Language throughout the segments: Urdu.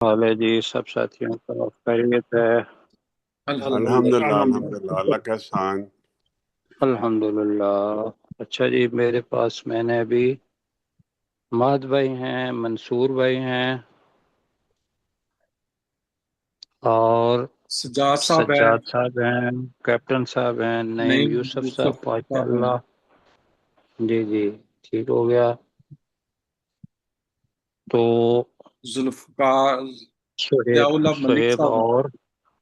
حال ہے جی سب ساتھیوں کا خیریت ہے؟ الحمدللہ الحمدللہ اللہ کا احسان۔ الحمدللہ۔ اچھا جی، میرے پاس میں نے ابھی مہد بھائی ہیں، منصور بھائی ہیں اور سجاد صاحب ہے، سجاد صاحب ہیں، کیپٹن صاحب ہیں، نعیم نعیم یوسف صاحب، یوسف ماشاء صاحب ہیں، اللہ۔ جی جی، ٹھیک ہو گیا۔ تو ذوالفقار ضیاء سہیب اللہ ملک سہیب صاحب ہیں، اور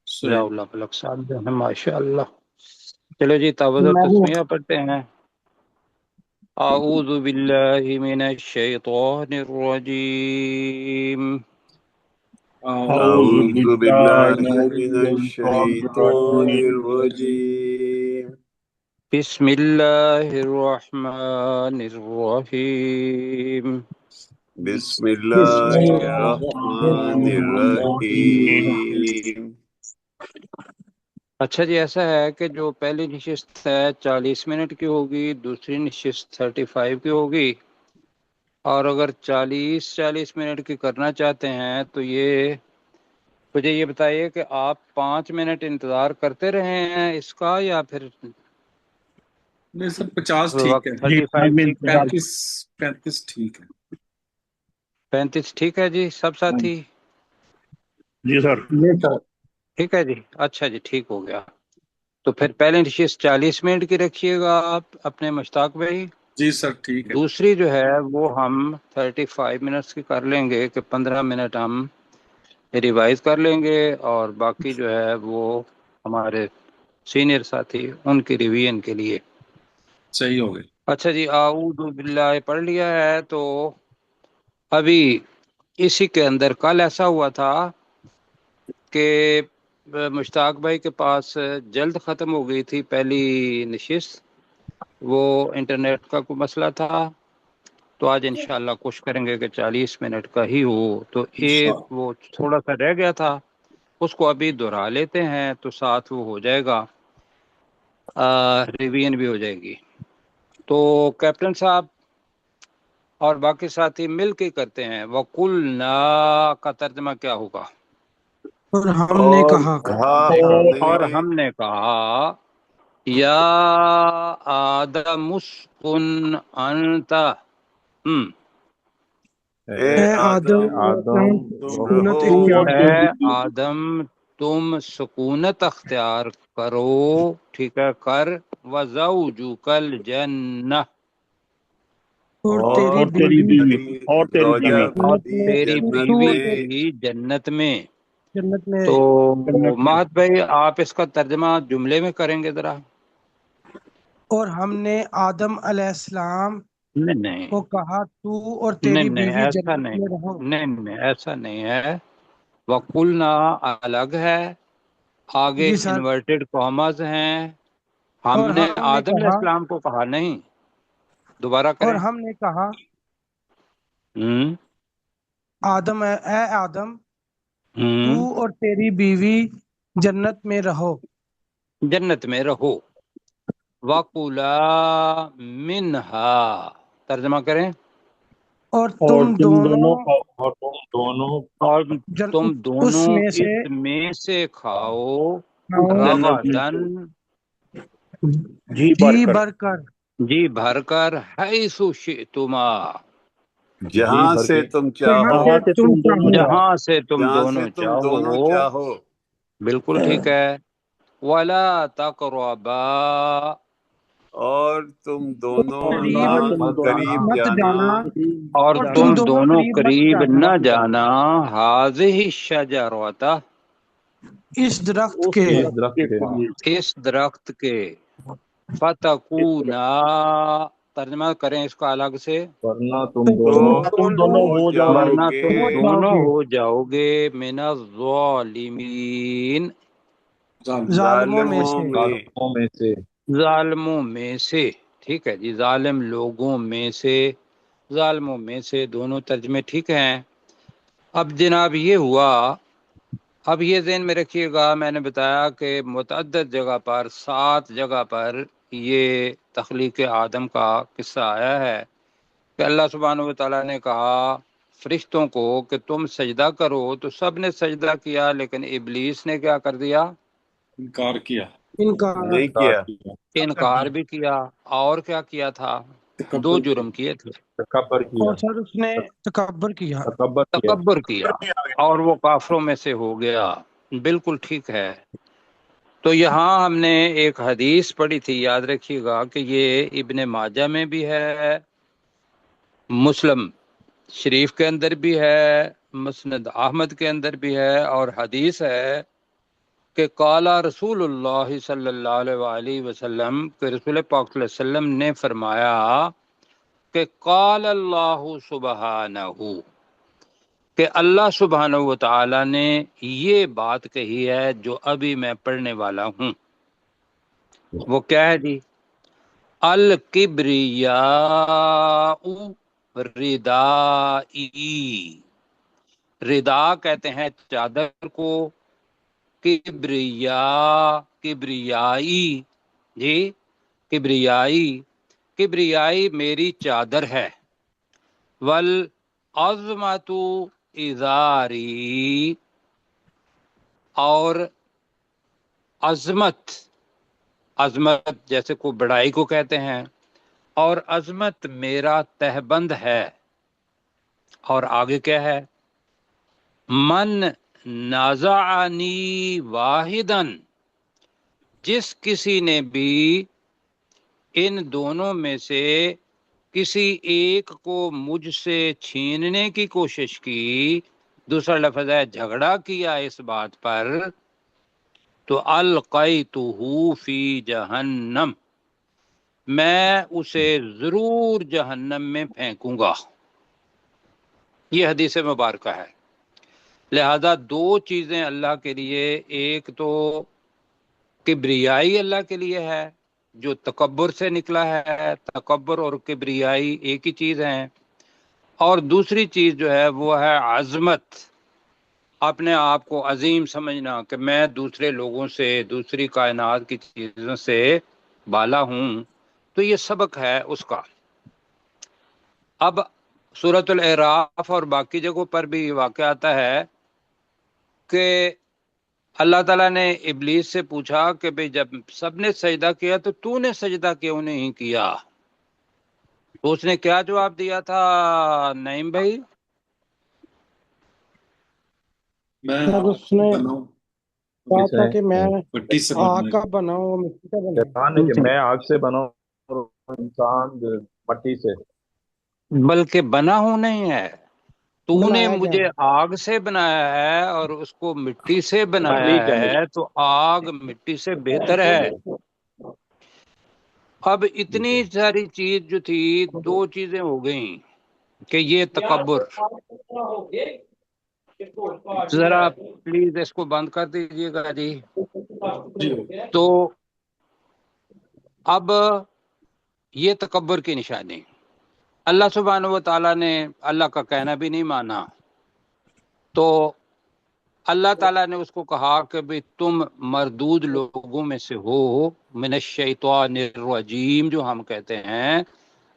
ضیاء صحیح۔ اللہ ملک صاحب جو ہیں، ماشاء اللہ۔ چلو جی، تعوذ و میں بھی تسمیہ پڑھتے ہیں۔ اعوذ باللہ من الشیطان الرجیم۔ اعوذ اعوذ باللہ باللہ من من الشیطان الشیطان الرجیم الرجیم۔ بسم اللہ الرحمن الرحیم۔ بسم بسم اللہ الرحمن اللہ الرحیم الرحیم۔ اچھا جی، ایسا ہے کہ جو پہلی نشست ہے 40 منٹ کی ہوگی، دوسری نشست 35 کی ہوگی، اور اگر 40 منٹ کی کرنا چاہتے ہیں تو یہ مجھے یہ بتائیے کہ آپ 5 منٹ انتظار کرتے رہے ہیں اس کا، یا پھر نہیں سر 50 ٹھیک وقت ہے، جی 35 میں ٹھیک ہے؟ انتظار 35 ٹھیک ہے۔ 35 ٹھیک ہے جی سب ساتھی؟ جی سر جی سر۔ ٹھیک ہے جی، اچھا جی، ٹھیک ہو گیا۔ تو پھر پہلے نشست 40 منٹ کی رکھیے گا آپ اپنے مشتاق بھائی، جی سر ٹھیک ہے، دوسری جو ہے وہ ہم 35 منٹس کی کر لیں گے کہ 15 منٹ ہم ریوائز کر لیں گے، اور باقی جو ہے وہ ہمارے سینئر ساتھی ان کی ریویژن کے لیے۔ صحیح ہو گئی۔ اچھا جی، اعوذ باللہ پڑھ لیا ہے؟ تو ابھی اسی کے اندر کل ایسا ہوا تھا کہ مشتاق بھائی کے پاس جلد ختم ہو گئی تھی پہلی نشست، وہ انٹرنیٹ کا کوئی مسئلہ تھا، تو آج انشاءاللہ کوشش کریں گے کہ 40 منٹ کا ہی ہو۔ تو ایک وہ تھوڑا سا رہ گیا تھا، اس کو ابھی دہرا لیتے ہیں تو ساتھ وہ ہو جائے گا، ریویژن بھی ہو جائے گی۔ تو کیپٹن صاحب اور باقی ساتھی مل کے کرتے ہیں۔ وَقُلْنَا کا ترجمہ کیا ہوگا؟ اور ہم نے اور کہا کہا ہم نے، اور ہم نے کہا یا آدم اسکن انت، اے اے آدم آدم السلام تم سکونت رہو، اختیار اے کرو آدم تم سکونت اختیار کرو، ٹھیک ہے، کر وَزَوْجُكَ الْجَنَّةَ، اور تیری اور بیوی تیری زوجہ اور جنت بھی میں، تیری جنت تو بیوی میں۔ بھی جنت میں۔ جنت میں تو جنت میں مہد بھائی آپ اس کا ترجمہ جملے میں کریں گے ذرا؟ اور ہم نے آدم علیہ السلام نہیں نہیں کو کہا تو اور نہیں تیری نہیں، بیوی ایسا جنت نہیں، میں رہو۔ نہیں نہیں، ایسا نہیں ہے۔ وَقُلْنَا الگ ہے، آگے جی سر، انورٹڈ کاماز ہیں، ہم اور نے ہم نے آدم علیہ کہا السلام کو کہا نہیں، دوبارہ اور کریں۔ ہم نے کہا ہم آدم اے آدم تو ہم اور تیری بیوی جنت میں رہو، جنت میں رہو۔ وَقُلَا مِنْهَا، ترجمہ کریں۔ اور اور تم دونوں اور تم دونوں اور جن تم اس دونوں میں سے اس میں سے کھاؤ، کھاؤ جنت رغدن، جی جی بھر کر بھر کر، جی بھر کر، حیث شئتما، جی جہاں بھر سے کے تم جہاں چاہو، سے جہاں سے تم تم دونوں چاہو، چاہو، جہاں سے تم جہاں سے دونوں تم دونوں چاہو، چاہو۔ بالکل ٹھیک ہے۔ وَلَا تَقْرَبَا، اور تم دونوں نہ قریب اور تم دونوں قریب مت جانا، جانا، اور اور تم تم دونوں دونوں قریب مت قریب جانا نہ جانا، هذه الشجرة، اس درخت اس کے، درخت کے پاس، اس درخت کے، فتکونا، ترجمہ کریں اس کا الگ سے، ورنہ تم تو تو تم دونوں دونوں ہو ہو جاؤ جاؤ ورنہ گے تم ہو جاؤ دونوں گے ہو جاؤ گے من الظالمین، ظالم ظالموں میں ظالموں سے۔ میں۔ ظالموں میں سے۔ ظالموں میں سے، ٹھیک ہے جی، ظالم لوگوں میں سے، ظالموں میں سے، دونوں ترجمے ٹھیک ہیں۔ اب جناب یہ ہوا، اب یہ ذہن میں رکھیے گا، میں نے بتایا کہ متعدد جگہ پر، 7 جگہ پر یہ تخلیق آدم کا قصہ آیا ہے کہ اللہ سبحانہ و تعالیٰ نے کہا فرشتوں کو کہ تم سجدہ کرو تو سب نے سجدہ کیا، لیکن ابلیس نے کیا کر دیا؟ انکار کیا، انکار نہیں کیا۔ انکار بھی کیا، اور کیا کیا تھا؟ دو جرم کیے تھے، تکبر کیا، اور سر اس نے تکبر کیا۔ تکبر کیا، تکبر کیا، اور وہ کافروں میں سے ہو گیا۔ بالکل ٹھیک ہے۔ تو یہاں ہم نے ایک حدیث پڑھی تھی، یاد رکھیے گا کہ یہ ابن ماجہ میں بھی ہے، مسلم شریف کے اندر بھی ہے، مسند احمد کے اندر بھی ہے، اور حدیث ہے کہ قال رسول اللہ صلی اللہ علیہ وآلہ وسلم کہ رسول پاک صلی اللہ علیہ وسلم نے فرمایا کہ قال اللہ سبحانہ، کہ اللہ سبحانہ و تعالی نے یہ بات کہی ہے جو ابھی میں پڑھنے والا ہوں۔ وہ کیا ہے جی؟ الکبریاء ردائی، ردا کہتے ہیں چادر کو، کبریائی جی، کبریائی میری چادر ہے، والعظمت ازاری، اور عظمت جیسے کو بڑائی کو کہتے ہیں، اور عظمت میرا تہبند ہے۔ اور آگے کیا ہے؟ من نازعنی واحدن، جس کسی نے بھی ان دونوں میں سے کسی ایک کو مجھ سے چھیننے کی کوشش کی، دوسرا لفظ ہے جھگڑا کیا اس بات پر، تو القیتہ فی جہنم، میں اسے ضرور جہنم میں پھینکوں گا۔ یہ حدیث مبارکہ ہے۔ لہذا دو چیزیں اللہ کے لیے، ایک تو کبریائی اللہ کے لیے ہے جو تکبر سے نکلا ہے، تکبر اور کبریائی ایک ہی چیز ہیں، اور دوسری چیز جو ہے وہ ہے عظمت، اپنے آپ کو عظیم سمجھنا کہ میں دوسرے لوگوں سے، دوسری کائنات کی چیزوں سے بالا ہوں۔ تو یہ سبق ہے اس کا۔ اب سورۃ الاعراف اور باقی جگہوں پر بھی یہ واقعہ آتا ہے کہ اللہ تعالیٰ نے ابلیس سے پوچھا کہ بھئی جب سب نے سجدہ کیا تو نے سجدہ کیوں نہیں کیا؟ تو اس نے کیا جواب دیا تھا نعیم بھائی؟ میں سر اس نے بناؤں، کہا کس تھا نے؟ کہ میں مٹی سے آگ بناؤں۔ کا بناؤں، وہ مٹی کا بناؤں۔ شیطان نے کہ میں آگ سے بنا اور انسان جو مٹی سے۔ بلکہ بنا ہوں نہیں ہے، تو نے بنایا گیا مجھے ہے۔ آگ سے بنایا ہے اور اس کو مٹی سے بنایا ٹھیک ہے، ہے، تو آگ مٹی سے بہتر ہے۔ اب اتنی ساری چیز جو تھی، دو چیزیں ہو گئیں کہ یہ تکبر۔ ذرا پلیز اس کو بند کر دیجئے گا جی۔ جی تو اب یہ تکبر کی نشانی، اللہ سبحانہ و تعالیٰ نے اللہ کا کہنا بھی نہیں مانا، تو اللہ تعالیٰ نے اس کو کہا کہ بھی تم مردود لوگوں میں سے ہو، من الشیطان الرجیم جو ہم کہتے ہیں،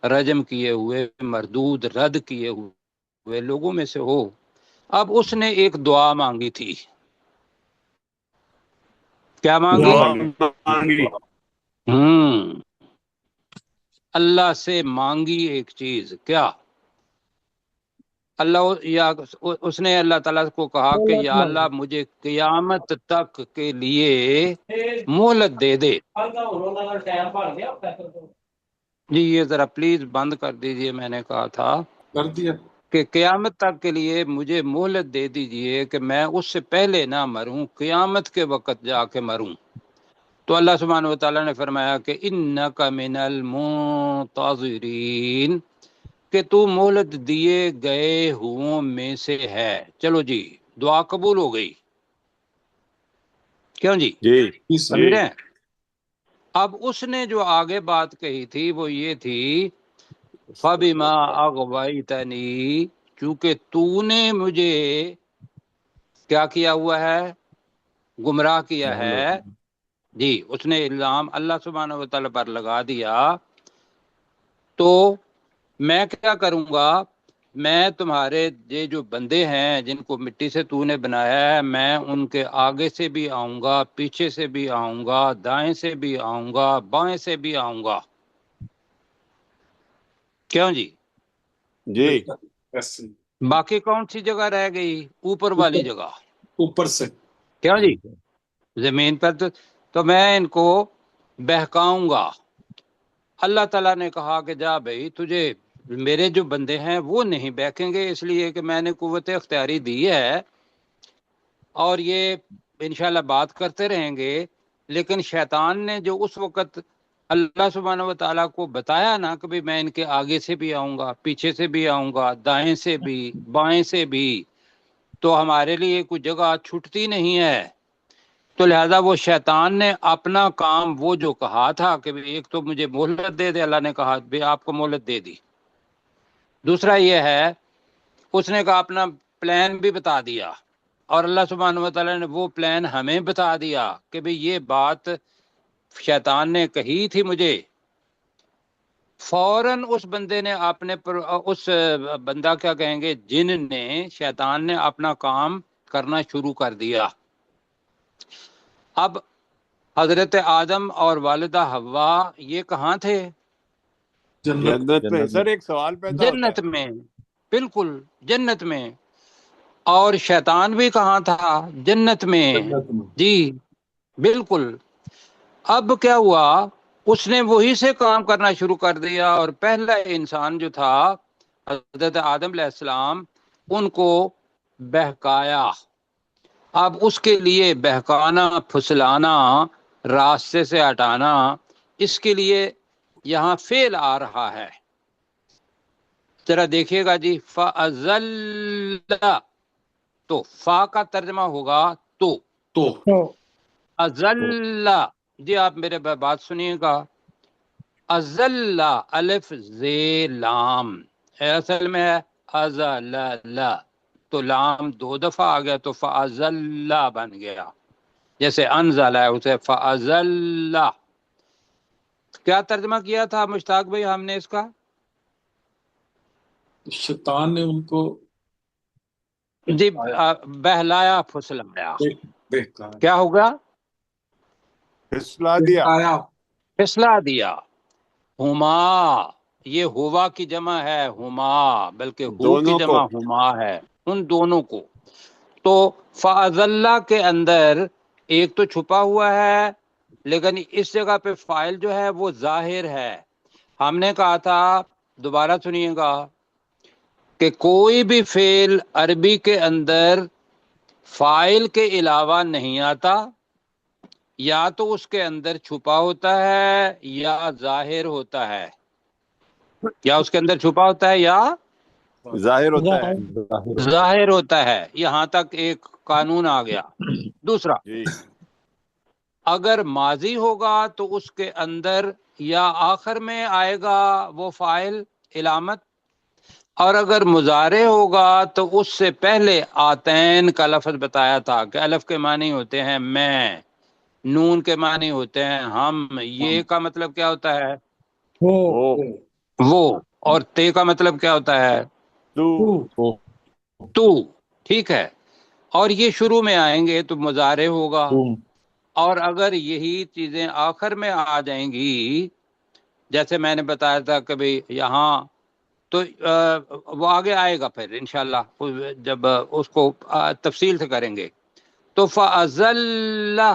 رجم کیے ہوئے، مردود، رد کیے ہوئے لوگوں میں سے ہو۔ اب اس نے ایک دعا مانگی تھی، کیا مانگی؟ دعا مانگی۔ اللہ سے مانگی ایک چیز، کیا؟ اللہ یا اس نے اللہ تعالیٰ کو کہا کہ دولت یا اللہ مانگی۔ مجھے قیامت تک کے لیے مہلت دے دے۔ جی یہ ذرا پلیز بند کر دیجئے، میں نے کہا تھا کر دیا۔ کہ قیامت تک کے لیے مجھے مہلت دے دیجئے کہ میں اس سے پہلے نہ مروں، قیامت کے وقت جا کے مروں۔ تو اللہ سبحانہ و تعالیٰ نے فرمایا کہ انک من المنتظرین، کہ تو مہلت دیے گئے ہوں میں سے ہے۔ چلو جی، دعا قبول ہو گئی، کیوں جی؟ جی سمجھ رہے ہیں؟ اب اس نے جو آگے بات کہی تھی وہ یہ تھی، فَبِمَا أَغْوَيْتَنِي، چونکہ تو نے مجھے کیا کیا ہوا ہے؟ گمراہ کیا ہے۔ جی اس نے الزام اللہ سبحانہ و تعالیٰ پر لگا دیا، تو میں کیا کروں گا؟ میں تمہارے یہ جو بندے ہیں جن کو مٹی سے تو نے بنایا ہے، میں ان کے آگے سے بھی آؤں گا، پیچھے سے بھی آؤں گا، دائیں سے بھی آؤں گا، بائیں سے بھی آؤں گا۔ کیوں جی؟ جی ایسے باقی کون سی جگہ رہ گئی؟ اوپر والی جگہ۔ اوپر سے کیوں جی؟ زمین پر تو میں ان کو بہکاؤں گا۔ اللہ تعالیٰ نے کہا کہ جا بھائی، تجھے میرے جو بندے ہیں وہ نہیں بہکیں گے، اس لیے کہ میں نے قوت اختیاری دی ہے اور یہ انشاءاللہ بات کرتے رہیں گے۔ لیکن شیطان نے جو اس وقت اللہ سبحانہ و تعالیٰ کو بتایا نا کہ بھی میں ان کے آگے سے بھی آؤں گا، پیچھے سے بھی آؤں گا، دائیں سے بھی، بائیں سے بھی، تو ہمارے لیے کوئی جگہ چھٹتی نہیں ہے۔ تو لہذا وہ شیطان نے اپنا کام وہ جو کہا تھا کہ ایک تو مجھے مہلت دے دے، اللہ نے کہا بھی آپ کو مہلت دے دی۔ دوسرا یہ ہے اس نے کہا اپنا پلان بھی بتا دیا، اور اللہ سبحانہ و تعالیٰ نے وہ پلان ہمیں بتا دیا کہ بھی یہ بات شیطان نے کہی تھی مجھے۔ فوراً اس بندے نے اپنے اس بندہ کیا کہیں گے، جن نے، شیطان نے اپنا کام کرنا شروع کر دیا۔ اب حضرت آدم اور والدہ حوا یہ کہاں تھے؟ جنت جنت میں۔ سر ایک سوال پیدا ہوتا جنت میں، بالکل جنت میں۔ اور شیطان بھی کہاں تھا؟ جنت میں۔ جنت میں جی بالکل۔ اب کیا ہوا، اس نے وہی سے کام کرنا شروع کر دیا، اور پہلا انسان جو تھا حضرت آدم علیہ السلام، ان کو بہکایا۔ اب اس کے لیے بہکانا، پھسلانا، راستے سے ہٹانا، اس کے لیے یہاں فعل آ رہا ہے، ذرا دیکھیے گا جی۔ فَأَزَلَّ، تو فا کا ترجمہ ہوگا تو، تو ازل، جی آپ میرے بات سنیے گا، ازل الف زے لام، اصل میں ہے ازل، تو لام دو دفعہ آ گیا تو فازل بن گیا، جیسے انزل ہے اسے فازل۔ کیا ترجمہ کیا تھا مشتاق بھائی ہم نے اس کا؟ شیطان نے ان کو جی بہلایا پھسلایا۔ بہکایا کیا ہوگا؟ پھسلا دیا۔ پھسلا دیا۔ ہما، یہ ہوا کی جمع ہے ہما، بلکہ ہو کی دونوں جمع کو۔ ہما ہے، ان دونوں کو۔ تو فاضلہ کے اندر ایک تو چھپا ہوا ہے، لیکن اس جگہ پہ فائل جو ہے وہ ظاہر ہے۔ ہم نے کہا تھا، دوبارہ سنیے گا، کہ کوئی بھی فعل عربی کے اندر فائل کے علاوہ نہیں آتا، یا تو اس کے اندر چھپا ہوتا ہے یا ظاہر ہوتا ہے، یا اس کے اندر چھپا ہوتا ہے یا ظاہر ہوتا ہے۔ ظاہر ہوتا ہے۔ یہاں تک ایک قانون آ گیا۔ دوسرا، جی اگر ماضی ہوگا تو اس کے اندر یا آخر میں آئے گا وہ فاعل علامت، اور اگر مضارع ہوگا تو اس سے پہلے آتین کا لفظ بتایا تھا کہ الف کے معنی ہوتے ہیں میں، نون کے معنی ہوتے ہیں ہم، یہ کا مطلب کیا ہوتا ہے؟ وہ، اور تے کا مطلب کیا ہوتا ہے؟ تو، ٹھیک ہے۔ اور یہ شروع میں آئیں گے تو مضارع ہوگا، اور اگر یہی چیزیں آخر میں آ جائیں گی، جیسے میں نے بتایا تھا کبھی یہاں، تو وہ آگے آئے گا پھر انشاءاللہ جب اس کو تفصیل سے کریں گے۔ تو فَأَزَلَّهُمَا،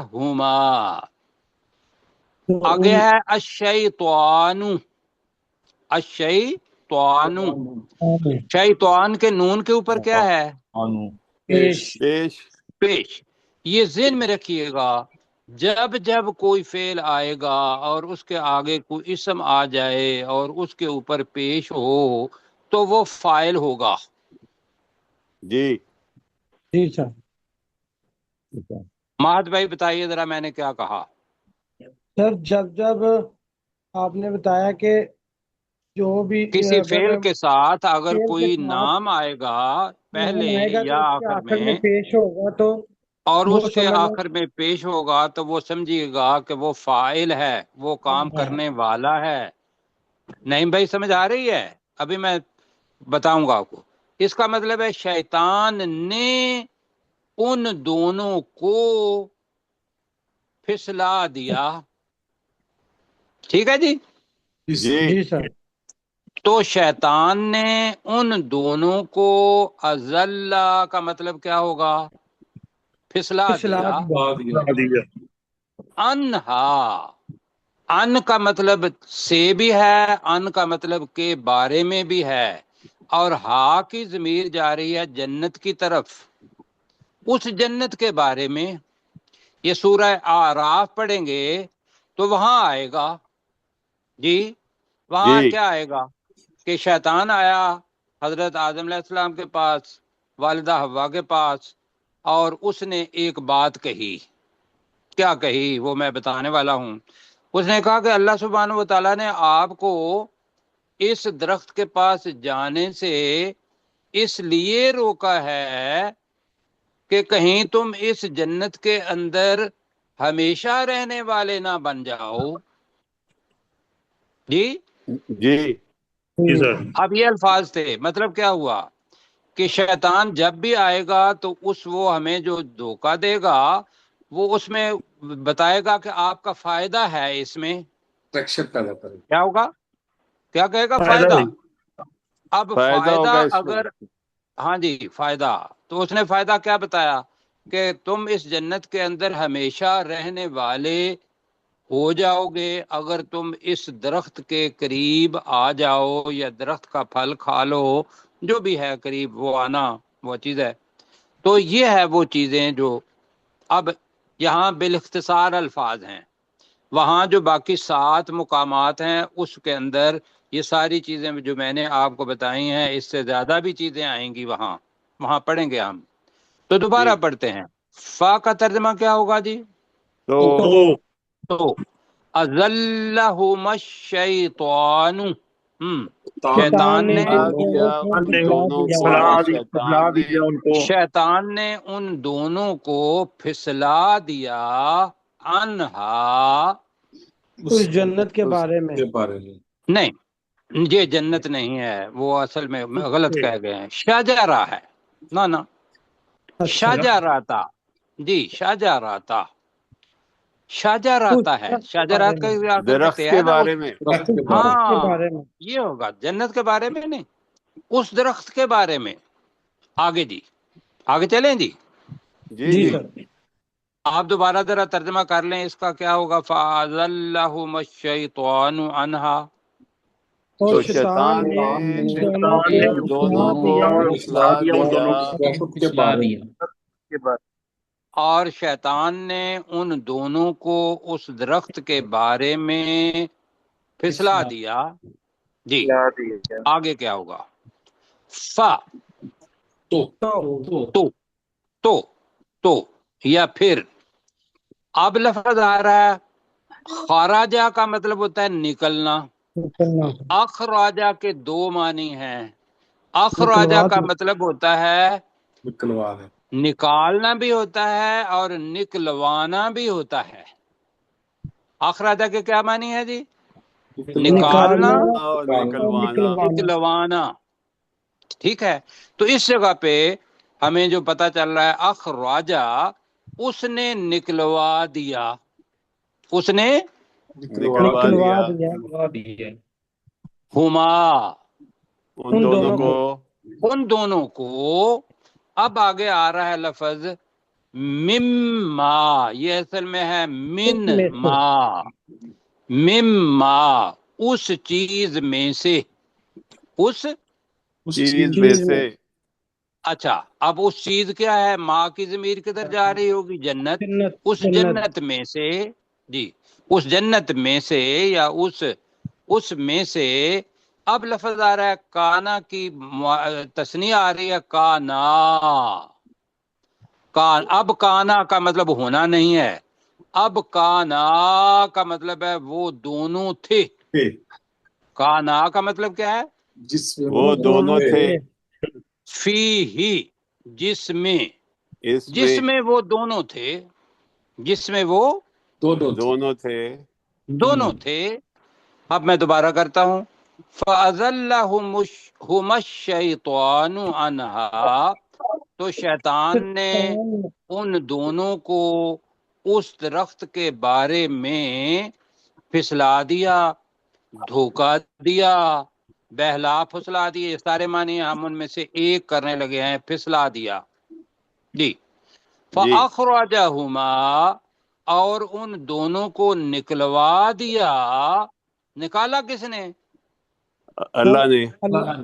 آگے ہے الشیطان، الشیطان، شیطان کے نون کے اوپر کیا ہے؟ پیش۔ پیش۔ یہ ذہن میں رکھیے گا، جب جب کوئی فعل آئے گا اور اس کے آگے کوئی اسم آ جائے اور اس کے اوپر پیش ہو تو وہ فاعل ہوگا۔ جی جی سر۔ مہد بھائی بتائیے ذرا میں نے کیا کہا؟ سر جب آپ نے بتایا کہ جو بھی کسی فعل کے ساتھ اگر فعل کے کوئی ساتھ نام آئے گا پہلے نام آئے گا یا تو اس کے آخر آخر میں، پیش ہوگا تو اور وہ اس کے سمجھ آخر میں پیش ہوگا تو وہ سمجھیے گا کہ وہ فاعل ہے، وہ کام کرنے والا ہے۔ نہیں بھائی سمجھ آ رہی ہے؟ ابھی میں بتاؤں گا آپ کو. اس کا مطلب ہے شیطان نے ان دونوں کو پھسلا دیا. ٹھیک ہے جی. جی جی سر. تو شیطان نے ان دونوں کو اذل کا مطلب کیا ہوگا؟ پھسلا پھسلا دیا. دیا انہا، ان کا مطلب سے بھی ہے، ان کا مطلب کے بارے میں بھی ہے، اور ہا کی ضمیر جا رہی ہے جنت کی طرف. اس جنت کے بارے میں یہ سورہ اعراف پڑھیں گے تو وہاں آئے گا. جی وہاں جی کیا آئے گا کہ شیطان آیا حضرت آدم علیہ السلام کے پاس، والدہ حوا کے پاس، اور اس نے ایک بات کہی. کیا کہی وہ میں بتانے والا ہوں. اس نے کہا کہ اللہ سبحانہ و تعالیٰ نے آپ کو اس درخت کے پاس جانے سے اس لیے روکا ہے کہ کہیں تم اس جنت کے اندر ہمیشہ رہنے والے نہ بن جاؤ. جی جی جی سر اب یہ الفاظ تھے. مطلب کیا ہوا کہ شیطان جب بھی آئے گا تو وہ ہمیں جو دھوکہ دے گا وہ اس میں بتائے گا کہ آپ کا فائدہ ہے اس میں. ٹریکشن پیدا کرے کیا ہوگا؟ کیا کہے گا؟ فائدہ فائدہ. نہیں. اب فائدہ فائدہ ہوگا اس میں. اگر، ہاں جی فائدہ، تو اس نے فائدہ کیا بتایا کہ تم اس جنت کے اندر ہمیشہ رہنے والے ہو جاؤ گے اگر تم اس درخت کے قریب آ جاؤ یا درخت کا پھل کھا لو. جو بھی ہے قریب وہ آنا وہ چیز ہے. تو یہ ہے وہ چیزیں جو اب یہاں بالاختصار الفاظ ہیں. وہاں جو باقی 7 مقامات ہیں اس کے اندر یہ ساری چیزیں جو میں نے آپ کو بتائی ہیں، اس سے زیادہ بھی چیزیں آئیں گی. وہاں پڑھیں گے ہم. تو دوبارہ جی پڑھتے ہیں. فا کا ترجمہ کیا ہوگا جی؟ تو تو اذلہم الشیطان، شیطان نے پھسلا دیا ان دونوں کو، شیطان نے ان دونوں کو پھسلا دیا. انہا، اس جنت کے اس بارے میں. کے بارے میں نہیں یہ جنت نہیں ہے، وہ اصل میں غلط کہہ گئے ہیں. شجرہ ہے. نہ اچھا. شجرہ. جی شجرہ. شجرہ ہے. اس کے شجرات بارے کا میں. اصل میں درخت تے ہے کے نا بارے میں. درخت کے بارے اس کے ہاں بارے میں. یہ ہوگا جنت کے بارے میں نہیں، اس درخت کے بارے میں. آگے جی آگے چلیں جی. جی جی جی سر. آپ دوبارہ ذرا ترجمہ کر لیں اس کا. کیا ہوگا؟ فَأَذَلَّهُمَ الشَّيْطَانُ عَنْهَا. اور تو شیطان شیطان نے نے ان دونوں کو ان پھسلا دونوں کو دیا پھسلا دیا درخت کے بارے میں اور شیطان نے ان دونوں کو اس درخت کے بارے میں پھسلا دیا. جی آگے کیا ہوگا؟ فا، تو تو تو تو یا پھر. اب لفظ آ رہا ہے خراجہ کا مطلب ہوتا ہے نکلنا. نکلنا. اخراجہ کے 2 معنی ہیں. اخراجہ نکلوا کا دیا. مطلب ہوتا ہے نکلوا ہے نکالنا بھی ہوتا ہے اور نکلوانا بھی ہوتا ہے. اخراجہ کے کیا معنی ہے جی؟ نکالنا اور اور نکلوانا. نکلوانا. ٹھیک ہے. تو اس جگہ پہ ہمیں جو پتا چل رہا ہے اخراجہ، اس نے نکلوا دیا. اس نے نکلوا دیا دیا ہما، ان دونوں کو. ان دونوں کو. اب آگے آ رہا ہے لفظ مما، یہ اصل میں ہے من اس میں سے. ما. مما، اس چیز میں سے. اس اس چیز میں چیز سے. اچھا اب اس چیز کیا ہے؟ ماں کی ضمیر کدھر جا رہی ہوگی؟ جنت. جنت. اس جنت میں سے. جی اس جنت میں سے یا اس میں سے. اب لفظ آ رہا ہے کانا کی تسنیہ آ رہی ہے کانا. اب کانا کا مطلب ہونا نہیں ہے، اب کانا کا مطلب ہے وہ دونوں تھے. کانا کا مطلب کیا ہے؟ جس میں وہ دونوں تھے. فی ہی، جس میں. اس جس میں میں وہ دونوں تھے. جس میں وہ دونوں تھے. دونوں تھے. اب میں دوبارہ کرتا ہوں. فَأَزَلَّهُمُ الشَّيْطَانُ عَنْهَا، تو شیطان نے ان دونوں کو اس درخت کے بارے میں پھسلا دیا، دھوکا دیا، بہلا پھسلا دیا، یہ سارے معنی ہم ان میں سے ایک کرنے لگے ہیں، پھسلا دیا جی۔ جی فَأَخْرَجَهُمَا، اور ان دونوں کو نکلوا دیا۔ نکالا کس نے؟ اللہ نے،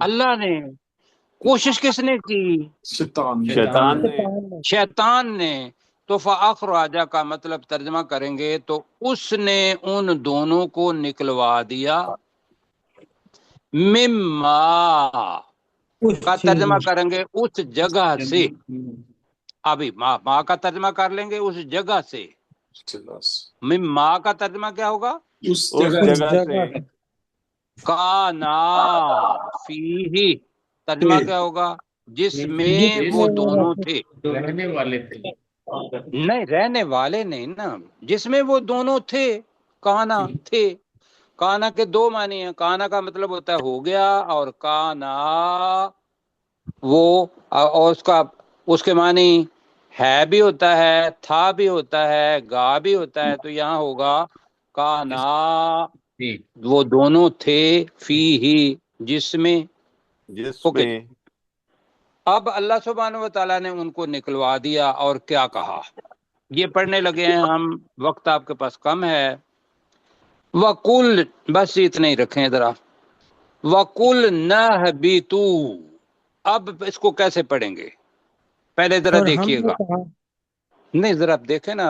اللہ نے۔ کوشش کس نے کی؟ شیطان شیطان نے، شیطان نے۔ تو فَأَخْرَجَ کا مطلب ترجمہ کریں گے تو اس نے ان دونوں کو نکلوا دیا، مما کا ترجمہ کریں گے اس جگہ سے، ابھی ماں کا ترجمہ کر لیں گے اس جگہ سے، مما کا ترجمہ کیا ہوگا؟ اس اس جگہ جگہ سے، کانا فیہ، ترجمہ کیا ہوگا؟ جس میں وہ دونوں تھے، رہنے والے تھے، نہیں رہنے والے نہیں نا، جس میں وہ دونوں تھے، کانا تھے۔ کانا کے دو معنی ہیں، کانا کا مطلب ہوتا ہے ہو گیا، اور کانا وہ، اور اس کے معنی ہے بھی ہوتا ہے، تھا بھی ہوتا ہے، گا بھی ہوتا ہے، تو یہاں ہوگا کانا وہ دونوں تھے، فی ہی جس میں۔ جس اوکے، میں، اب اللہ سبحانہ و تعالیٰ نے ان کو نکلوا دیا، اور کیا کہا یہ پڑھنے لگے ہیں ہم، وقت آپ کے پاس کم ہے۔ وَقُلْ، بس اتنے ہی رکھیں ذرا، وَقُلْ نَهْبِطُوا، اب اس کو کیسے پڑھیں گے؟ پہلے ذرا اور ہم دیکھیے نے گا، کہا، نہیں ذرا آپ دیکھیں نا،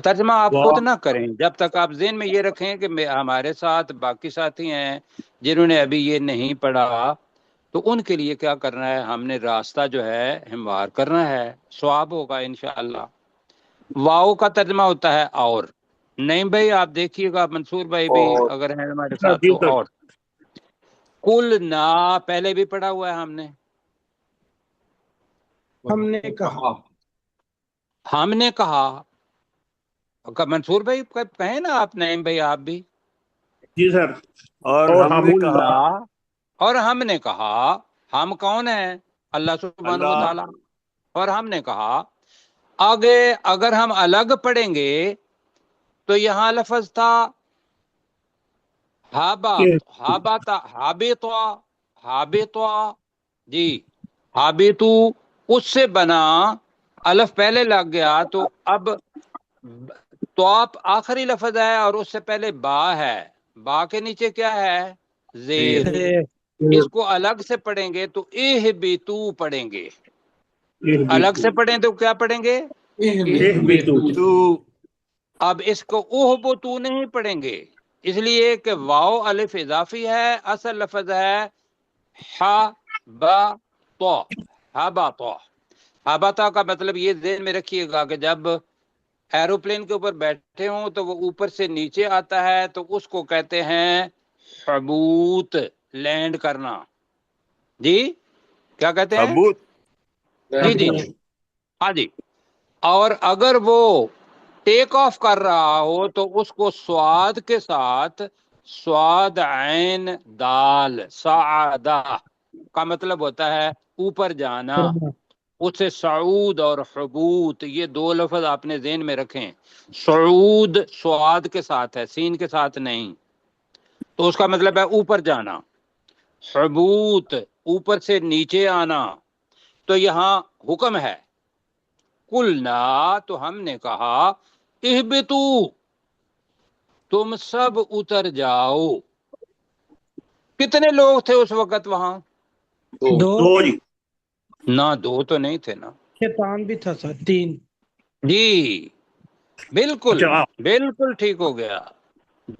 ترجمہ آپ خود نہ کریں جب تک آپ ذہن میں یہ رکھیں کہ ہمارے ساتھ باقی ساتھی ہیں جنہوں نے ابھی یہ نہیں پڑھا، تو ان کے لیے کیا کرنا ہے، ہم نے راستہ جو ہے ہموار کرنا ہے، ثواب ہوگا انشاءاللہ۔ واؤ کا ترجمہ ہوتا ہے اور، نہیں بھائی آپ دیکھیے گا، منصور بھائی بھی اگر ہیں ہمارے ساتھ تو، اور کل نہ پہلے بھی پڑھا ہوا ہے ہم نے، ہم نے کہا، ہم نے کہا، منصور بھائی کہیں نا آپ، نعیم بھائی آپ بھی، جی سر، اور ہم نے کہا، قلنا، اور ہم نے کہا، ہم کون ہیں؟ اللہ سبحانہ و اللہ، تعالی۔ اور ہم نے کہا، آگے اگر ہم الگ پڑھیں گے تو یہاں لفظ تھا ہابطا جی، ہابطو، اس سے بنا، الف پہلے لگ گیا، تو اب تو آپ آخری لفظ ہے اور اس سے پہلے با ہے، با کے نیچے کیا ہے؟ زیر۔ اس کو الگ سے پڑھیں گے تو اہبتو پڑھیں گے، الگ سے پڑھیں تو کیا پڑھیں گے؟ تو اب اس کو اہبتو نہیں پڑھیں گے، اس لیے کہ واو الف اضافی ہے، اصل لفظ ہے حبطا، حبطا۔ حبطا کا مطلب یہ ذہن میں رکھیے گا کہ جب ایروپلین کے اوپر بیٹھے ہوں تو وہ اوپر سے نیچے آتا ہے تو اس کو کہتے ہیں حبوط، لینڈ کرنا، جی کیا کہتے ہیں؟ حبوط، جی جی جی، ہاں جی۔ اور اگر وہ ٹیک آف کر رہا ہو تو اس کو سواد کے ساتھ، سواد عین دال، سعادہ کا مطلب ہوتا ہے اوپر جانا، اس سے سعود اور حبوط، یہ دو لفظ آپ نے ذہن میں رکھیں۔ سعود سواد کے ساتھ ہے، سین کے ساتھ نہیں، تو اس کا مطلب ہے اوپر جانا، حبوط اوپر سے نیچے آنا، تو یہاں حکم ہے قلنا، تو ہم نے کہا اہبتو، تم سب اتر جاؤ۔ کتنے لوگ تھے اس وقت وہاں؟ دو، نہ دو تو نہیں تھے نا شیطان بھی تھا سر، تین۔ جی، بالکل بالکل ٹھیک ہو گیا،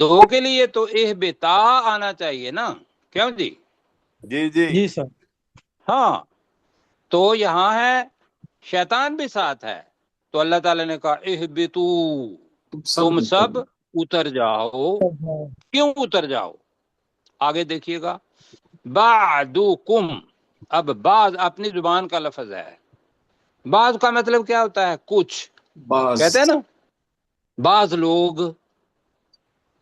دو کے لیے تو اہبتا آنا چاہیے نا، کیوں جی؟ جی جی، جی سر، ہاں، تو یہاں ہے شیطان بھی ساتھ ہے، تو اللہ تعالی نے کہا اہبتو، تم سب اتر جاؤ۔ کیوں اتر جاؤ؟ آگے دیکھیے گا، بعدکم، اب بعض اپنی زبان کا لفظ ہے، بعض کا مطلب کیا ہوتا ہے؟ کچھ، کہتے ہیں نا بعض لوگ،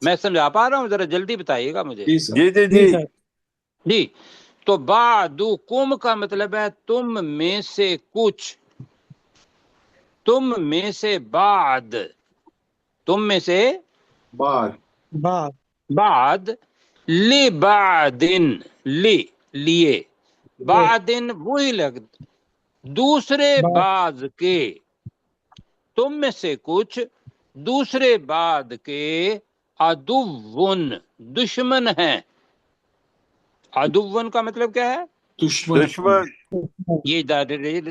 میں سمجھا پا رہا ہوں؟ ذرا جلدی بتائیے گا مجھے. جی سر. جی جی جی جی سر. جی تو بعدکم کا مطلب ہے تم میں سے کچھ، تم میں سے بعد، تم میں سے بعد. بعد. بعد، لبعدن، لیے، بعدن وہی لگ، دوسرے بعد. بعض کے، تم میں سے کچھ دوسرے بعد کے، عدوٌ دشمن ہیں. عدوٌ کا مطلب کیا ہے؟ دشمن. دشمن. یہ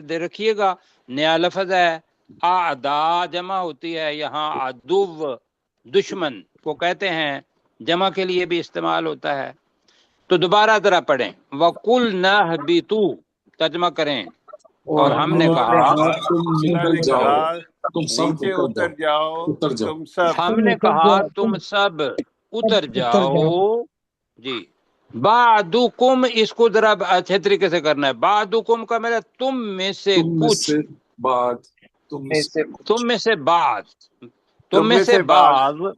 دے رکھیے گا، نیا لفظ ہے. اعداء جمع ہوتی ہے، یہاں عدو دشمن کو کہتے ہیں، جمع کے لیے بھی استعمال ہوتا ہے. تو دوبارہ ذرا پڑھیں. وَقُلْنَا اهْبِطُوا، ترجمہ کریں. اور ہم نے کہا، تم اللہ نکل نے جاؤ، کہا تم سب نیچے اتر اتر جاؤ. جاؤ اتر جاؤ. تم سب. ہم نے کہا تم سب اتر جاؤ. جی بعدکم، اس کو ذرا اچھے طریقے سے کرنا ہے. بعدکم کا میرا تم میں سے تم میں کچھ، سے بعد. تم میں سے تم میں سے بعض، تم تم میں سے بعض، بعض،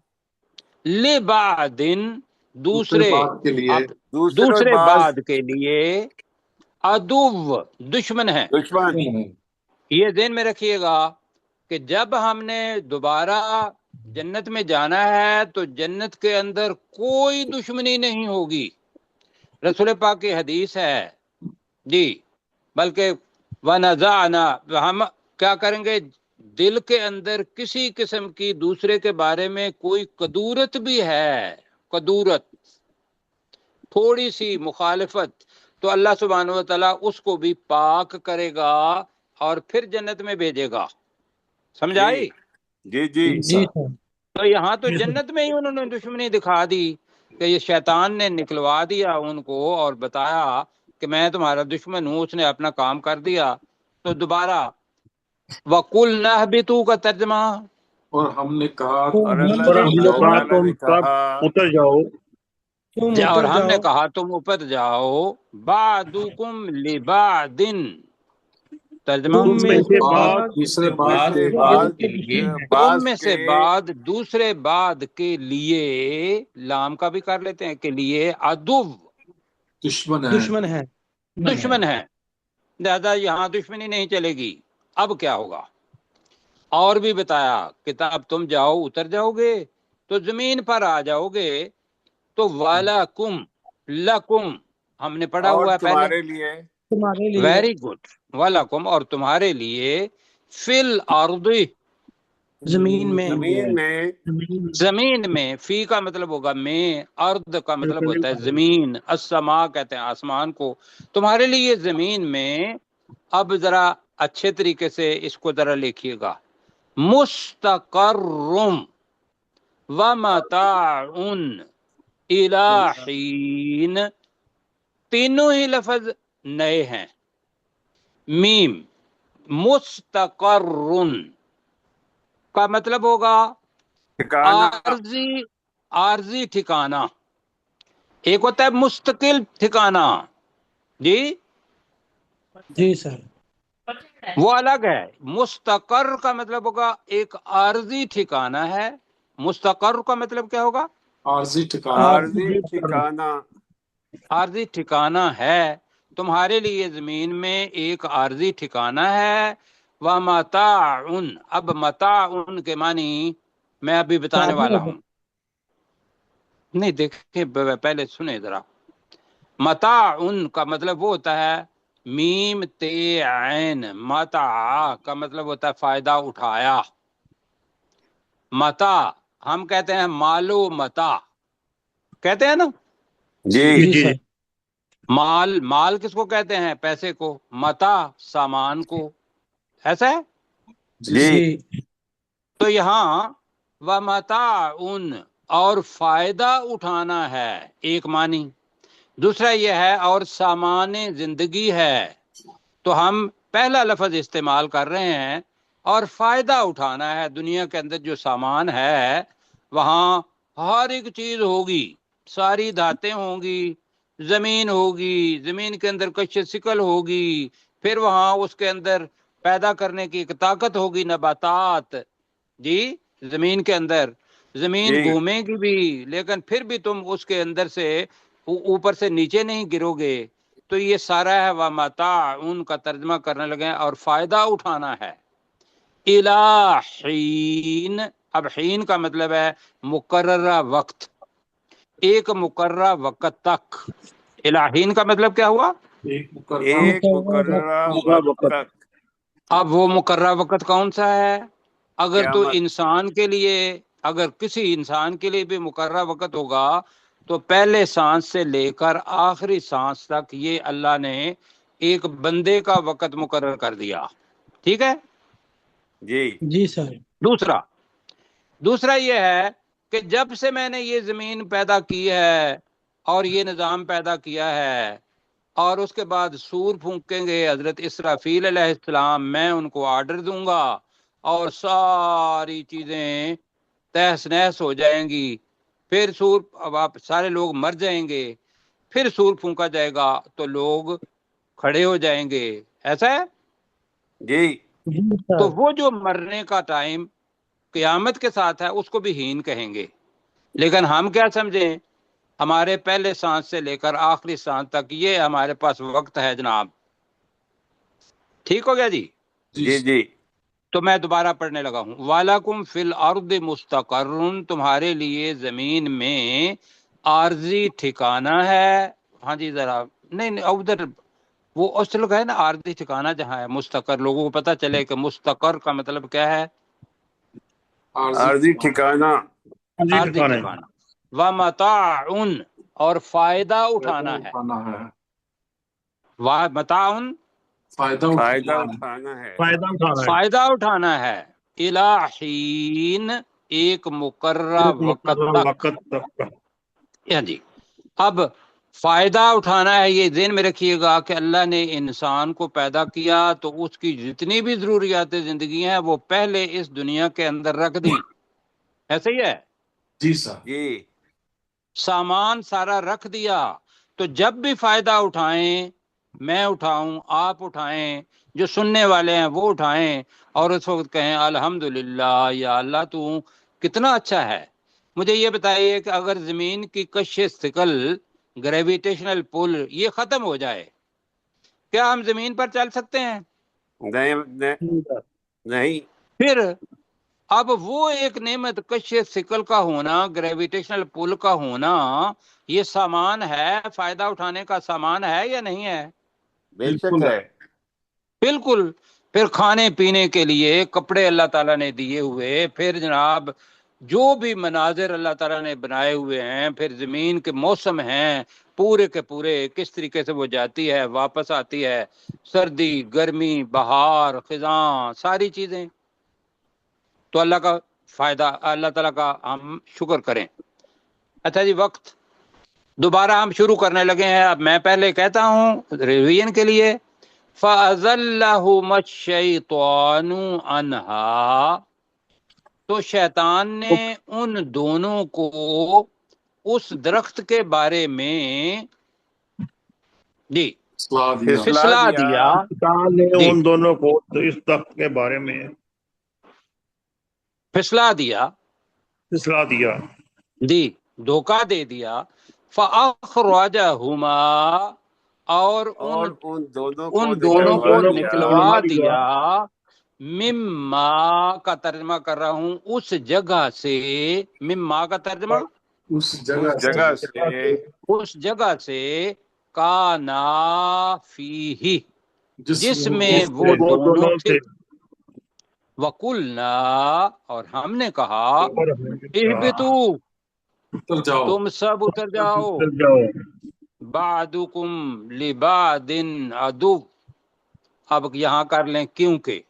لبعدن دوسرے دوسرے، بعد کے لیے. اب دوسرے دوسرے بعض بعد کے لیے، عدو دشمن ہے. دشمن. یہ ذہن میں رکھیے گا کہ جب ہم نے دوبارہ جنت میں جانا ہے تو جنت کے اندر کوئی دشمنی نہیں ہوگی. رسول پاک کی حدیث ہے جی. بلکہ ونزعنا، ہم کیا کریں گے، دل کے اندر کسی قسم کی دوسرے کے بارے میں کوئی کدورت بھی ہے، کدورت، تھوڑی سی مخالفت، تو اللہ سبحانہ و تعالیٰ اس کو بھی پاک کرے گا اور پھر جنت میں بھیجے گا. سمجھائی؟ جی جی جی سر. تو یہاں تو جنت میں ہی انہوں نے دشمنی دکھا دی کہ یہ شیطان نے نکلوا دیا ان کو اور بتایا کہ میں تمہارا دشمن ہوں، اس نے اپنا کام کر دیا. تو دوبارہ وَقُلْنَا اهْبِطُوا کا ترجمہ، اور ہم نے کہا اور اللہ اور ہم نے کہا تعالیٰ تم نے سب کہا اتر جاؤ. تم اور اتر ہم نے جاؤ. کہا تم اوپر جاؤ. بعدکم لبعدن، ترجمہ تم تم میں میں سے سے بعض بعض دوسرے تم میں بعد سے کے بعض کے لیے. تم بعض میں سے کے بعد دوسرے بعد کے لیے، لام کا بھی کر لیتے ہیں، کے لیے، عدو دشمن ہے. دشمن ہے. دشمن ہے. لہذا یہاں دشمنی نہیں چلے گی. اب کیا ہوگا؟ اور بھی بتایا کہ اب تم جاؤ، اتر جاؤ گے تو زمین پر آ جاؤ گے تو وَلَكُمْ، لَكُمْ ہم نے پڑھا اور ہوا ہے پہلے. تمہارے لیے تمہارے لیے. Very good. وَلَكُمْ اور تمہارے لیے، فی الارض زمین میں. زمین میں، زمین میں، فی کا مطلب ہوگا میں، ارض کا مطلب ہوتا ہے زمین، السما کہتے ہیں آسمان کو. تمہارے لیے زمین میں. اب ذرا اچھے طریقے سے اس کو ذرا لکھیے گا. مستقرم ومتاع الی حین، تینوں ہی لفظ نئے ہیں. میم، مستقرن کا مطلب ہوگا ٹھکانہ. عارضی ٹھکانہ. ایک ہوتا ہے مستقل ٹھکانہ، جی جی سر. وہ الگ ہے. مستقر کا مطلب ہوگا ایک عارضی ٹھکانہ ہے. مستقر کا مطلب کیا ہوگا؟ عارضی ٹھکانہ. عارضی ٹھکانہ. عارضی ٹھکانہ ہے. تمہارے لیے زمین میں ایک عارضی ٹھکانہ ہے. وَمَتَاعٌ، اب متاع کے معنی میں ابھی بتانے والا ہوں. نہیں دیکھیں پہلے سنیں ذرا. متاع کا مطلب وہ ہوتا ہے میم تے عین. متاع کا مطلب ہوتا ہے فائدہ اٹھایا. متا ہم کہتے ہیں مالو متا، کہتے ہیں نا. جی جی سر. مال، مال کس کو کہتے ہیں؟ پیسے کو. متا سامان کو. ایسا ہے. جی جی. تو یہاں وَمَتَاعٌ اور فائدہ اٹھانا ہے ایک معنی. دوسرا یہ ہے اور سامان زندگی ہے. تو ہم پہلا لفظ استعمال کر رہے ہیں اور فائدہ اٹھانا ہے. دنیا کے اندر جو سامان ہے وہاں ہر ایک چیز ہوگی، ساری دھاتیں ہوں گی، زمین ہوگی، زمین کے اندر کش سکل ہوگی، پھر وہاں اس کے اندر پیدا کرنے کی ایک طاقت ہوگی، نباتات، جی زمین کے اندر. زمین گھومے گی بھی لیکن پھر بھی تم اس کے اندر سے اوپر سے نیچے نہیں گرو گے. تو یہ سارا ہے وَمَتَاعٌ ان کا ترجمہ کرنے لگے اور فائدہ اٹھانا ہے. اِلَىٰ حین، اب حین کا مطلب ہے مقررہ وقت، ایک مقررہ وقت تک. اِلَىٰ حین کا مطلب کیا ہوا؟ ایک ایک مقررہ وقت تک. اب وہ مقررہ وقت کون سا ہے؟ اگر تو قیامت. انسان کے لیے، اگر کسی انسان کے لیے بھی مقررہ وقت ہوگا تو پہلے سانس سے لے کر آخری سانس تک یہ اللہ نے ایک بندے کا وقت مقرر کر دیا. ٹھیک ہے جی جی سر. دوسرا یہ ہے کہ جب سے میں نے یہ زمین پیدا کی ہے اور یہ نظام پیدا کیا ہے اور اس کے بعد سور پھونکیں گے حضرت اسرافیل علیہ السلام، میں ان کو آرڈر دوں گا اور ساری چیزیں تہس نہس ہو جائیں گی. پھر سور، اب آپ سارے لوگ مر جائیں گے، پھر سور پھونکا جائے گا تو لوگ کھڑے ہو جائیں گے. ایسا ہے؟ جی. تو وہ جو مرنے کا ٹائم قیامت کے ساتھ ہے اس کو بھی ہین کہیں گے. لیکن ہم کیا سمجھیں، ہمارے پہلے سانس سے لے کر آخری سانس تک یہ ہمارے پاس وقت ہے جناب. ٹھیک ہو گیا جی؟ جی جی. تو میں دوبارہ پڑھنے لگا ہوں. وَلَكُمْ فِي الْأَرْضِ مُسْتَقَرٌّ، تمہارے لیے زمین میں عارضی ٹھکانہ ہے. ہاں جی ذرا نہیں ادھر وہ اصل کا ہے نا، عارضی ٹھکانہ جہاں ہے مستقر، لوگوں کو پتہ چلے کہ مستقر کا مطلب کیا ہے. عارضی ٹھکانہ. عارضی ٹھکانہ. وَمَتَاعٌ اور فائدہ اٹھانا ہے. وَمَتَاعٌ فائدہ اٹھانا ہے. فائدہ اٹھانا ہے. اِلَىٰ حین ایک مقررہ وقت تک. جی اب فائدہ اٹھانا ہے، یہ ذہن میں رکھیے گا کہ اللہ نے انسان کو پیدا کیا تو اس کی جتنی بھی ضروریات زندگی ہیں وہ پہلے اس دنیا کے اندر رکھ دیں. ایسا ہی ہے؟ جی سر. جی. سامان سارا رکھ دیا تو جب بھی فائدہ اٹھائیں، میں اٹھاؤں، آپ اٹھائیں، جو سننے والے ہیں وہ اٹھائیں اور اس وقت کہیں الحمدللہ یا اللہ تو کتنا اچھا ہے. مجھے یہ بتائیے کہ اگر زمین کی کش ثقل، گریویٹیشنل پل یہ ختم ہو جائے، کیا ہم زمین پر چل سکتے ہیں؟ نہیں. پھر اب وہ ایک نعمت کش ثقل کا ہونا، گریویٹیشنل پل کا ہونا، یہ سامان ہے، فائدہ اٹھانے کا سامان ہے یا نہیں ہے؟ بے شک ہے. بالکل. پھر کھانے پینے کے لیے کپڑے اللہ تعالیٰ نے دیے ہوئے، پھر جناب جو بھی مناظر اللہ تعالیٰ نے بنائے ہوئے ہیں، پھر زمین کے موسم ہیں پورے کے پورے، کس طریقے سے وہ جاتی ہے واپس آتی ہے، سردی، گرمی، بہار، خزاں، ساری چیزیں. تو اللہ کا فائدہ، اللہ تعالیٰ کا ہم شکر کریں. اچھا جی، وقت دوبارہ ہم شروع کرنے لگے ہیں. اب میں پہلے کہتا ہوں ریویژن کے لیے، فَأَزَلَّهُمَا الشَّيْطَانُ عَنْهَا، تو شیطان نے ان دونوں کو اس درخت کے بارے میں جی پھسلا دیا. شیطان نے ان دونوں کو اس درخت کے بارے میں پھسلا دیا جی، دھوکہ دے دیا. فَأَخْرَجَهُمَا اور ان ان دونوں دونوں کو کو نکلوا نکلوا دیا. مما کا ترجمہ کر رہا ہوں اس جگہ سے. مما کا ترجمہ اس جگہ سے کانا فیہ، جس میں وہ دونوں تھے. وَقُلْنَا اور ہم نے کہا اہبطوا تم سب اتر جاؤ. بعضکم لبعض عدو، اب یہاں کر لیں کیونکہ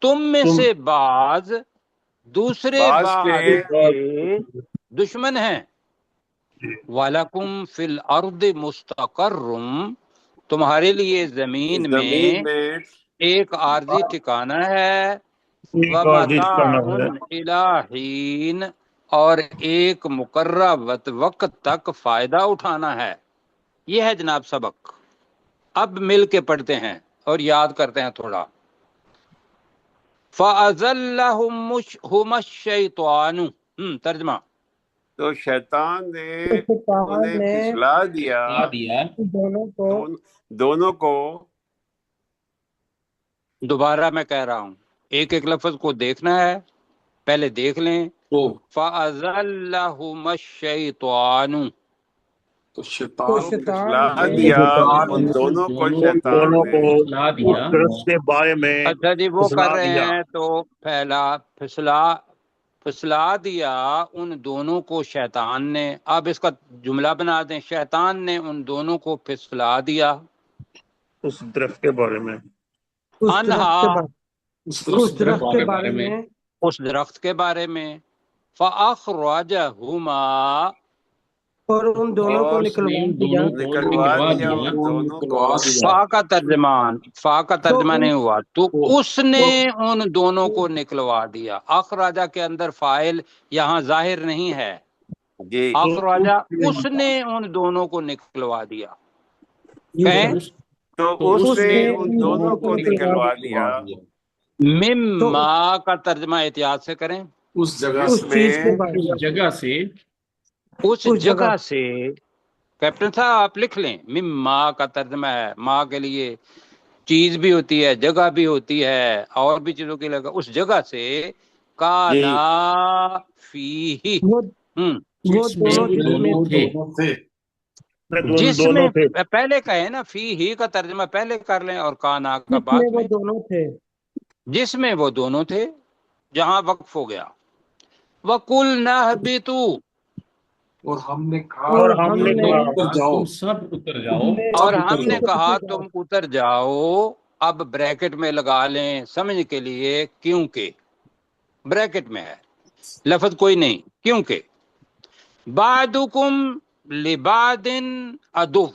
تم میں سے بعض دوسرے بعض کے دشمن ہیں. وَلَكُمْ فِي الْأَرْضِ مُسْتَقَرٌّ، تمہارے لیے زمین میں ایک عارضی ٹھکانہ ہے. وَمَتَاعٌ إِلَىٰ حِينٍ اور ایک مقررہ وقت تک فائدہ اٹھانا ہے. یہ ہے جناب سبق. اب مل کے پڑھتے ہیں اور یاد کرتے ہیں تھوڑا. فَأَزَلَّهُمَا الشَّيْطَانُ ترجمہ تو شیطان نے شیطان انہیں نے پھسلا دیا دونوں کو دوبارہ میں کہہ رہا ہوں، ایک ایک لفظ کو دیکھنا ہے، پہلے دیکھ لیں۔ فَأَزَلَّهُمَا الشَّيْطَانُ، تو تو شیطان شیطان پھسلا نے دیا ان دونوں کو شیطان دونوں کو نے اس درخت کے بارے میں اچھا جی، وہ کر پھسلا رہے دیا۔ ہیں تو پھسلا دیا ان دونوں کو شیطان نے۔ اب اس کا جملہ بنا دیں، شیطان نے ان دونوں کو پھسلا دیا اس درخت کے بارے میں اس درخت کے انہا، بارے اس اس درخت کے بارے میں اس درخت کے بارے میں، فَأَخْرَجَهُمَا، اور ان دونوں کو اور نکلوا دیا۔ نکلوا دیا ان دونوں کو۔ فا کا ترجمہ نہیں ہوا تو اس نے ان دونوں کو نکلوا دیا۔ اخراجہ کے اندر فاعل یہاں ظاہر نہیں ہے، جی اخراجہ اس نے ان دونوں کو نکلوا دیا۔ کہیں تو اس نے ان دونوں کو نکلوا دیا مما کا ترجمہ احتیاط سے کریں، اس جگہ اس سے چیز کے بارے اس جگہ سے، اس جگہ سے۔ کیپٹن صاحب آپ لکھ لیں، مما کا ترجمہ ہے، ماں کے لیے چیز بھی ہوتی ہے، جگہ بھی ہوتی ہے، اور بھی چیزوں کی لگا، اس جگہ سے کانا فیہ، وہ دونوں جس میں تھے۔ جس میں دونوں تھے، پہلے کہیں نا، فی ہی کا ترجمہ پہلے کر لیں اور کانا کا جس میں بعد وہ میں، دونوں تھے۔ جس میں وہ دونوں تھے، جہاں وقف ہو گیا۔ وَقُلْنَا اهْبِطُوا، اور ہم نے کہا اور ہم نے کہا اتر جاؤ، تم سب اتر جاؤ، اور ہم نے کہا تم اتر جاؤ۔ اب بریکٹ میں لگا لیں سمجھ کے لیے، کیونکہ بریکٹ میں ہے، لفظ کوئی نہیں، کیونکہ بعدکم لبعد عدو،